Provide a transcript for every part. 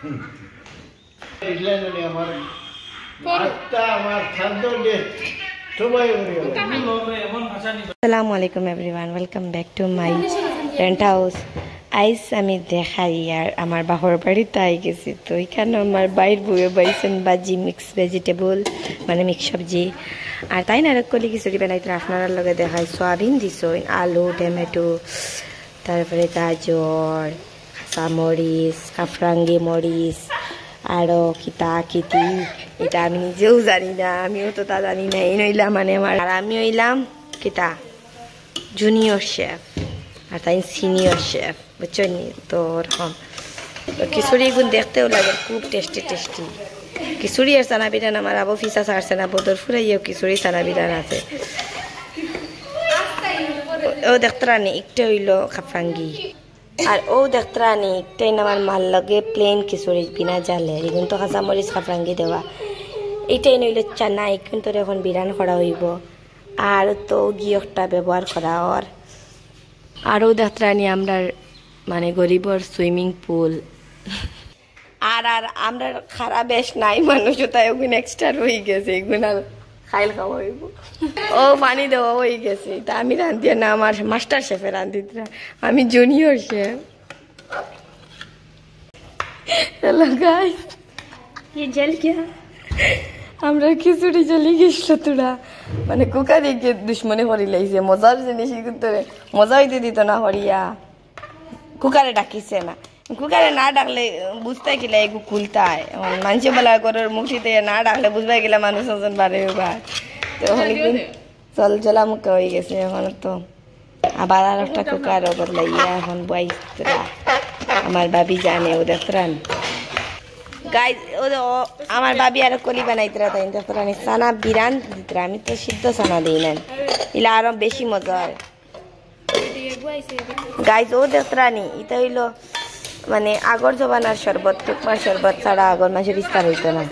Assalamu alaikum everyone, welcome back to my rent house. আইস আমি দেখাই আর আমার বাহর বাড়িতে আই গেছি তো এখানে আমার বাইর বউয়ে বাইছেন বাজি মিক্স ভেজিটেবল মানে মিক্স সবজি আর তাই না কলি খিচুড়ি বানাইতে আপনার লগে দেখাই সয়াবিন দিছইন আলু টমেটো তারপরে গাজর কাঁচামরিচ কাফরাঙ্গি মরিচ আরও কিতা কিতি এটা আমি নিজেও জানি না আমিও তো তা জানি না এই নইলাম মানে আমার আর আমি হইলাম কিতা জুনিয়র শেফ আর তাই সিনিয়র শেফ বুঝছেন তো ওরকম খিচুড়ি গুণ দেখতেও লাগে খুব টেস্টি টেস্টি খিচুড়ি আর চানা বিরান আমার আবু ফিসা ছাড়ছে না বদর ফুরাইও খিচুড়ি চানা বিরান আছে ও দেখতে রানি একটা হইল কাফরাঙ্গি আর ও দেখতে রানি একটাই আমার মাল লাগে প্লেন খিচুড়ি বিনা জালে এগুন তো কাঁচামরিচ কাফরাঙ্গি দেওয়া এইটাই নইল চানা এখন তোর এখন বিরান করা হইব আর তো গিয়কটা ব্যবহার করা ওর আরও দেখতে আমরা মানে গরিবর সুইমিং পুল আর আর আমরা খারাপ বেশ নাই মানুষ তাই ওগুন এক্সট্রা রয়ে গেছে এগুন আর খাইল খাওয়া হইব ও পানি দেওয়া হয়ে গেছে তা আমি রাঁধিয়ে না আমার মাস্টার শেফে রাঁধিতে আমি জুনিয়র শেফ হ্যালো গাইস ये जल क्या আমরা খিচুড়ি চলে গেছিল তোরা মানে কুকারে গিয়ে দুশ্মনে হরি লাইছে মজার জিনিস কিন্তু মজা হইতে দিত না হরিয়া কুকারে ডাকিছে না কুকারে না ডাকলে বুঝতে গেলে এগু খুলতায় মানুষ বলা গরুর মুঠিতে না ডাকলে বুঝতে গেলে মানুষ ওজন বাড়ে তো চল চলা মুখে হয়ে গেছে এখন তো আবার আর একটা কুকার বদলাইয়া এখন বয়স তোরা আমার বাবি জানে ও দেখরান গাইজ ও আমার বাবি আর কলি বানাইতরা তাই দেখরানি সানা বিরান দিতরা আমি তো সিদ্ধ সানা দিই না ইলা আরো বেশি মজা হয় গাইজ ও দেখরানি এটা হইল মানে আগর জবানার শরবত টুকমার শরবত ছাড়া আগর মাসের ইস্তার হইতো না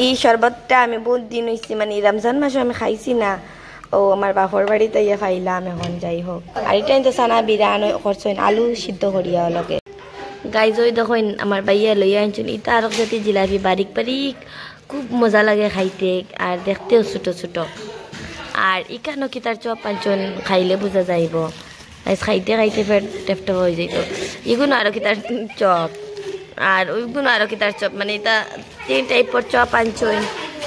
এই শরবতটা আমি বহুত দিন হয়েছি মানে রমজান মাসে আমি খাইছি না ও আমার বাপর বাড়িতে ইয়ে খাইলাম এখন যাই হোক আর এটাই তো সানা বিরান করছেন আলু সিদ্ধ করিয়া লগে গাইজ ওই দেখেন আমার বাইয়া লইয়া আনছেন ইটা আর জাতি জিলাপি বারিক বারিক খুব মজা লাগে খাইতে আর দেখতেও ছোটো ছোটো আর ইকানো কি তার চপ আনছেন খাইলে বোঝা যাইব খাইতে খাইতে ফের টেপটা হয়ে যাইত এগুলো আরও কি তার চপ আর ওইগুলো আরও কি তার চপ মানে এটা তিন টাইপের চপ আনছেন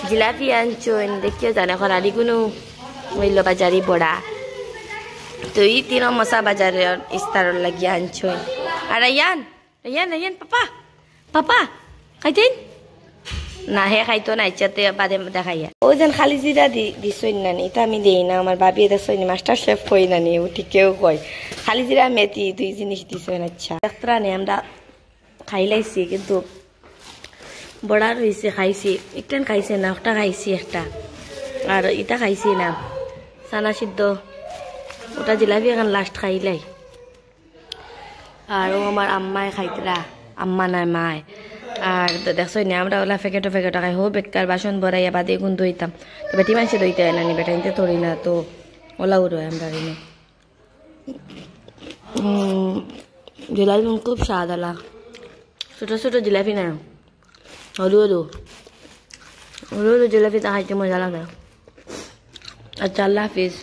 জিলাপি আনছেন দেখিও জানে আর এগুলো হইল বাজারি বড়া তো এই তিন মশা বাজারের ইস্তারর লাগিয়ে আনছেন আর ইয়ান ইয়ান ইয়ান পাপা পাপা খাইতেন না হে খাইতো না ইচ্ছাতে বাদে দেখাইয়া ও যেন খালি জিরা দিছই না এটা আমি দিই না আমার বাবি দেখছই না মাস্টার শেফ কই না নি ও ঠিকেও কয় খালি জিরা মেথি দুই জিনিস দিছই না আচ্ছা ডাক্তার নে আমরা খাইলাইছি কিন্তু বড়া রইছে খাইছি একটান খাইছে না একটা খাইছি একটা আর এটা খাইছি না সানা সিদ্ধ ওটা জিলাপি এখন লাস্ট খাইলাই আর ও আমার আম্মায় খাইতরা আম্মা নাই মায় আর দেখছই না আমরা ওলা ফেকেটো ফেকেটো খাই হো বেকার বাসন ভরাইয়া বাদে গুণ দইতাম তো বেটি মানুষে দইতে হয় না নি বেটা ইনতে তোরি না তো ওলাও রয় আমরা এনে জিলাপি খুব স্বাদ আলা ছোটো ছোটো জিলাপি না হলু হলু হলু হলু জিলাপি তা খাইতে মজা লাগে আচ্ছা আল্লাহ হাফিজ।